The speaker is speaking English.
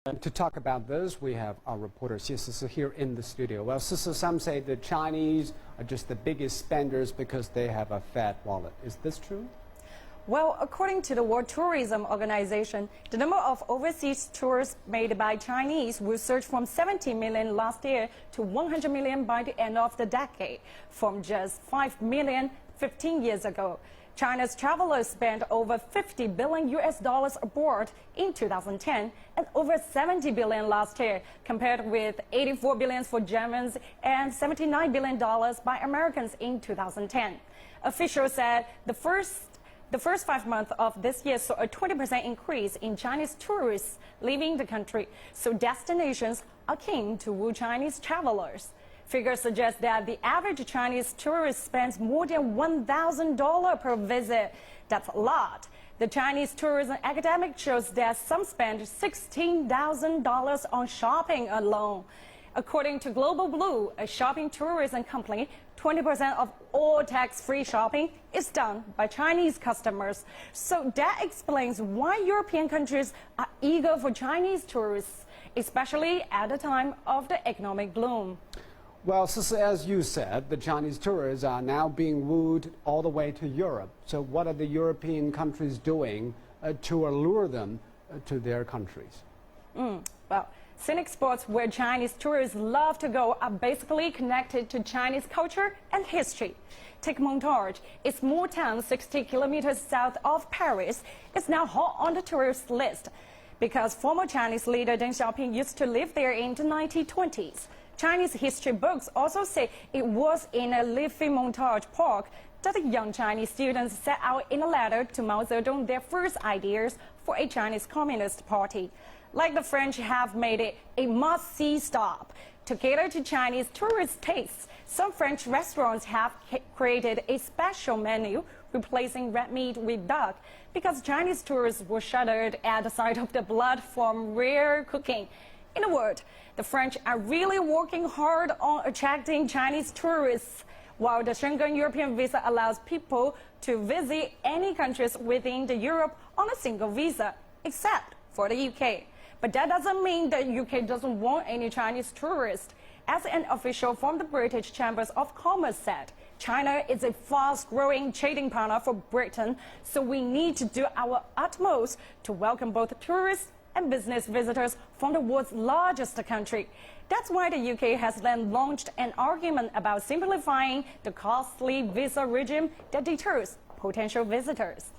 To talk about this, we have our reporter Xie Sisi here in the studio. Well, Sisi, some say the Chinese are just the biggest spenders because they have a fat wallet. Is this true? Well, according to the World Tourism Organization, the number of overseas tours made by Chinese will surge from 70 million last year to 100 million by the end of the decade, from just 5 million 15 years ago. China's travelers spent over 50 billion US dollars abroad in 2010 and over 70 billion last year, compared with 84 billion for Germans and 79 billion dollars by Americans in 2010. Officials said the first 5 months of this year saw a 20% increase in Chinese tourists leaving the country, so destinations are keen to woo Chinese travelers. Figures suggest that the average Chinese tourist spends more than $1,000 per visit. That's a lot. The Chinese tourism academic shows that some spend $16,000 on shopping alone. According to Global Blue, a shopping tourism company, 20% of all tax-free shopping is done by Chinese customers. So that explains why European countries are eager for Chinese tourists, especially at the time of the economic boom. Well, Sisi, as you said, the Chinese tourists are now being wooed all the way to Europe. So what are the European countries doing to allure them to their countries? Well, scenic spots where Chinese tourists love to go are basically connected to Chinese culture and history. Take Montargis. Its small town 60 kilometers south of Paris is now hot on the tourist list because former Chinese leader Deng Xiaoping used to live there in the 1920s. Chinese history books also say it was in a leafy Montargis park that the young Chinese students set out in a letter to Mao Zedong their first ideas for a Chinese Communist Party. Like the French have made it a must-see stop. To cater to Chinese tourist tastes, some French restaurants have created a special menu replacing red meat with duck because Chinese tourists were shuddered at the sight of the blood from rare cooking. In a word, the French are really working hard on attracting Chinese tourists, while the Schengen European visa allows people to visit any countries within the Europe on a single visa, except for the UK. But that doesn't mean that UK doesn't want any Chinese tourists. As an official from the British Chambers of Commerce said, China is a fast-growing trading partner for Britain, so we need to do our utmost to welcome both tourists and business visitors from the world's largest country. That's why the UK has then launched an argument about simplifying the costly visa regime that deters potential visitors.